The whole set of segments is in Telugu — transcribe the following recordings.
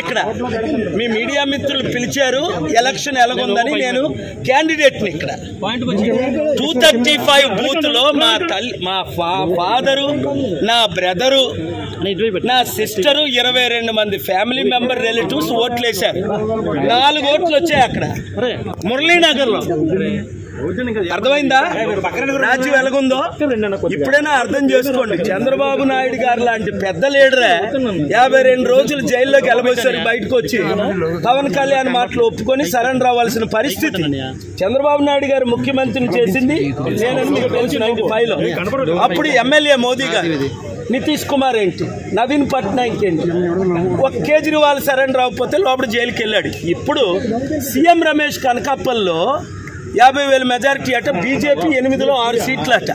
ఇక్కడ మీ మీడియా మిత్రులు పిలిచారు ఎలక్షన్ ఎలాగుందని నేను క్యాండిడేట్ని ఇక్కడ 235 బూత్ లో మా ఫాదరు, నా బ్రదరు, నా సిస్టరు, 22 మంది ఫ్యామిలీ మెంబర్ రిలేటివ్స్ ఓట్లు వేశారు. 4 ఓట్లు వచ్చాయి అక్కడ మురళీనగర్ లో. అర్థమైందా రాజ్యం ఎలాగుందో? ఇప్పుడైనా అర్థం చేసుకోండి. చంద్రబాబు నాయుడు గారు లాంటి పెద్ద లీడరే 52 రోజులు జైల్లోకి వెళ్ళబోసారు. బయటకు వచ్చి పవన్ కళ్యాణ్ మాటలు ఒప్పుకొని సరెండర్ అవ్వాల్సిన పరిస్థితి. చంద్రబాబు నాయుడు గారు ముఖ్యమంత్రిని చేసింది నేను మీకు తెలుసు 95 లో. అప్పుడు ఎమ్మెల్యే మోదీ గారు, నితీష్ కుమార్ ఏంటి, నవీన్ పట్నాయక్ ఏంటి, ఒక కేజ్రీవాల్ సరెండర్ అవ్వకపోతే లోపల జైలుకి వెళ్ళాడు. ఇప్పుడు సీఎం రమేష్ కనకాపల్లో 50,000 మెజారిటీ అట, బీజేపీ 8లో 6 సీట్లు అట,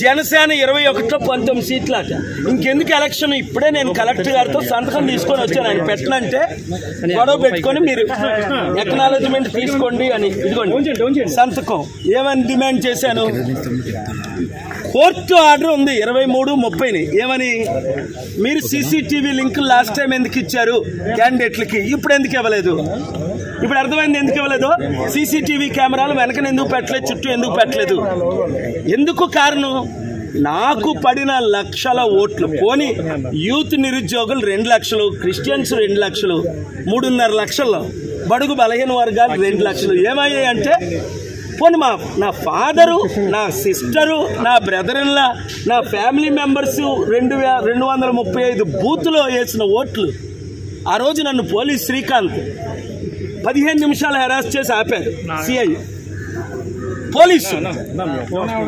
జనసేన 21లో 19 సీట్లు అట. ఇంకెందుకు ఎలక్షన్? ఇప్పుడే నేను కలెక్టర్ గారితో సంతకం తీసుకొని వచ్చాను. ఆయన పెట్టనంటే గొడవ పెట్టుకొని మీరు ఎక్నాలజ్మెంట్ తీసుకోండి అని, ఇదిగోండి సంతకం. ఏమని డిమాండ్ చేశాను? కోర్టు ఆర్డర్ ఉంది 23-30ని. ఏమని? మీరు సీసీటీవీ లింక్ లాస్ట్ టైం ఎందుకు ఇచ్చారు క్యాండిడేట్లకి, ఇప్పుడు ఎందుకు ఇవ్వలేదు? ఇప్పుడు అర్థమైంది ఎందుకు ఇవ్వలేదు. సీసీటీవీ కెమెరాలు వెనకన ఎందుకు పెట్టలేదు, చుట్టూ ఎందుకు పెట్టలేదు? ఎందుకు కారణం? నాకు పడిన లక్షల ఓట్లు పోని యూత్ నిరుద్యోగులు 2 లక్షలు, క్రిస్టియన్స్ 2 లక్షలు, 3.5 లక్షల్లో బడుగు బలహీన వర్గాలు 2 లక్షలు ఏమయ్యాయి అంటే, పోనీ నా ఫాదరు, నా సిస్టరు, నా బ్రదర్లా, నా ఫ్యామిలీ మెంబర్స్ 235 బూత్లో వేసిన ఓట్లు. ఆ రోజు నన్ను పోలీస్ శ్రీకాంత్ 15 నిమిషాలు హెరాస్ చేసి ఆపారు సిఐ పోలీసు.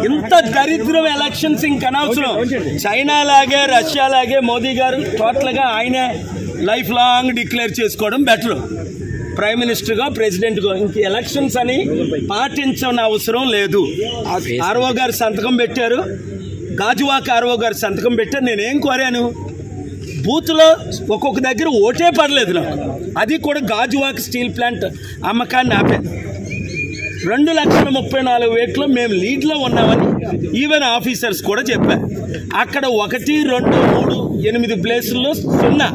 ఇంత దరిద్రం ఎలక్షన్స్ ఇంకనవసరం. చైనా లాగే, రష్యా లాగే మోదీ గారు టోటల్ గా ఆయనే లైఫ్ లాంగ్ డిక్లేర్ చేసుకోవడం బెటర్. ప్రైమ్ మినిస్టర్గా, ప్రెసిడెంట్గా ఇంక ఎలక్షన్స్ అని పాటించని అవసరం లేదు. ఆర్ఓ గారు సంతకం పెట్టారు, గాజువాక ఆర్ఓ గారు సంతకం పెట్టారు. నేనేం కోరాను? బూత్లో ఒక్కొక్క దగ్గర ఓటే పడలేదు నాకు. అది కూడా గాజువాక స్టీల్ ప్లాంట్ అమ్మకాన్ని ఆపాను. 2,34,000 మేము లీడ్లో ఉన్నామని ఈవెన్ ఆఫీసర్స్ కూడా చెప్పారు. అక్కడ 1, 2, 3, 8 ప్లేసుల్లో 0.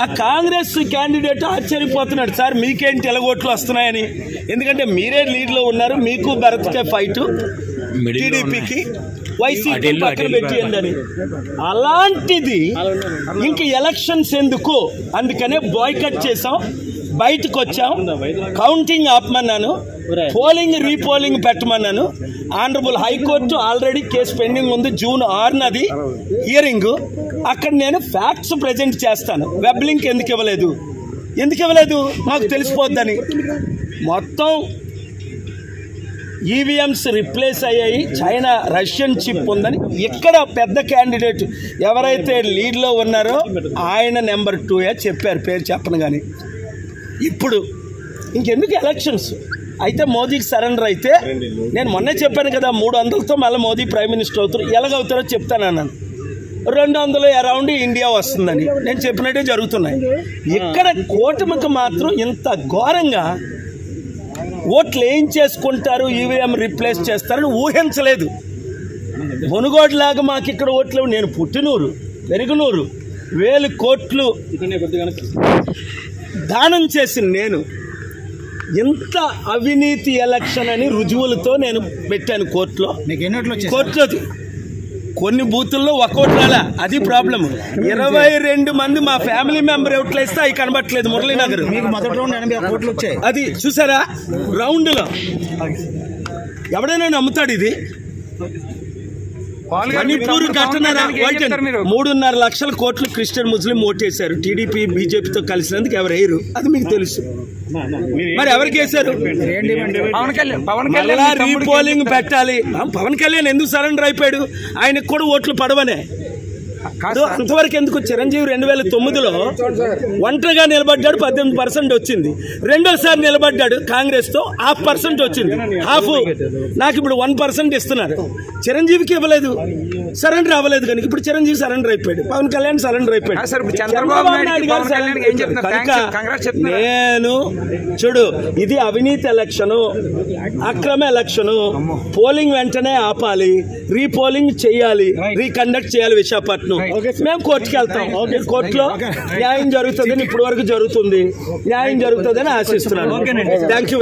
ఆ కాంగ్రెస్ క్యాండిడేట్ ఆశ్చర్యపోతున్నాడు, సార్ మీకేంటి ఎలగోట్లు వస్తున్నాయని. ఎందుకంటే మీరే లీడ్లో ఉన్నారు, మీకు భరత్కే ఫైట్, టీడీపీకి వైసీపీ పక్కన పెట్టియండి అని. అలాంటిది ఇంక ఎలక్షన్స్ ఎందుకు? అందుకనే బాయ్కట్ చేసాం, బయటకు వచ్చాం, కౌంటింగ్ ఆపమన్నాను, పోలింగ్ రీపోలింగ్ పెట్టమన్నాను. Honourable high court already case pending ఉంది, June 6 హియరింగ్. అక్కడ నేను ఫ్యాక్ట్స్ ప్రజెంట్ చేస్తాను. వెబ్ లింక్ ఎందుకు ఇవ్వలేదు మాకు తెలిసిపోద్దని. మొత్తం ఈవీఎంస్ రిప్లేస్ అయ్యాయి, చైనా రష్యన్ చిప్ ఉందని. ఇక్కడ పెద్ద క్యాండిడేట్ ఎవరైతే లీడ్లో ఉన్నారో ఆయన నెంబర్ 2 చెప్పారు, పేరు చెప్పను. కానీ ఇప్పుడు ఇంకెందుకు ఎలక్షన్స్? అయితే మోదీకి సరెండర్ అయితే, నేను మొన్నే చెప్పాను కదా 300తో మళ్ళీ మోదీ ప్రైమ్ మినిస్టర్ అవుతారు. ఎలాగవుతారో చెప్తానన్నాను. 200 అరౌండ్ ఇండియా వస్తుందని నేను చెప్పినట్టే జరుగుతున్నాయి. ఇక్కడ కూటమికి మాత్రం ఇంత ఘోరంగా ఓట్లు ఏం చేసుకుంటారు, ఈవీఎం రిప్లేస్ చేస్తారని ఊహించలేదు. మునుగోడులాగా మాకు ఇక్కడ ఓట్లు. నేను పుట్టినూరు, పెరుగునూరు, 1000 కోట్లు దానం చేసిన నేను. ఇంత అవినీతి ఎలక్షన్ అని రుజువులతో నేను పెట్టాను కోర్టులో. కొన్ని బూతుల్లో 1 ఓటు రాలా, అది ప్రాబ్లం. 22 మంది మా ఫ్యామిలీ మెంబర్ ఓట్లు వేస్తే అవి కనబట్టలేదు. మురళీనగర్ అది చూసారా రౌండ్ లో. ఎవడైనా నమ్ముతాడు ఇది? మణిపూర్ ఘటన 3.5 లక్షల కోట్లు క్రిస్టియన్ ముస్లిం ఓటేశారు. టీడీపీ బీజేపీతో కలిసినందుకు ఎవరు వేయరు, అది మీకు తెలుసు. మరి ఎవరికి వేశారు? మళ్ళా రీపోలింగ్ పెట్టాలి. పవన్ కళ్యాణ్ ఎందుకు సరెండర్ అయిపోయాడు? ఆయనకు కూడా ఓట్లు పడవనే. అంతవరకు ఎందుకు? చిరంజీవి 2009లో ఒంటరిగా నిలబడ్డాడు, 18% వచ్చింది. రెండోసారి నిలబడ్డాడు కాంగ్రెస్ తో, 0.5% వచ్చింది. నాకు ఇప్పుడు 1% ఇస్తున్నారు. చిరంజీవికి ఇవ్వలేదు, సరెండర్ అవ్వలేదు. కనుక ఇప్పుడు చిరంజీవి సరెండర్ అయిపోయాడు, పవన్ కళ్యాణ్ సరెండర్ అయిపోయాడు. నేను చూడు, ఇది అవినీతి ఎలక్షను, అక్రమ ఎలక్షను. పోలింగ్ వెంటనే ఆపాలి, రీపోలింగ్ చేయాలి, రీకండక్ట్ చేయాలి విశాఖపట్నం. చెప్పాను. మేము కోర్టుకి వెళ్తాం. కోర్టులో న్యాయం జరుగుతుందని ఇప్పటి వరకు జరుగుతుంది. న్యాయం జరుగుతుందని ఆశిస్తున్నాను. Thank you.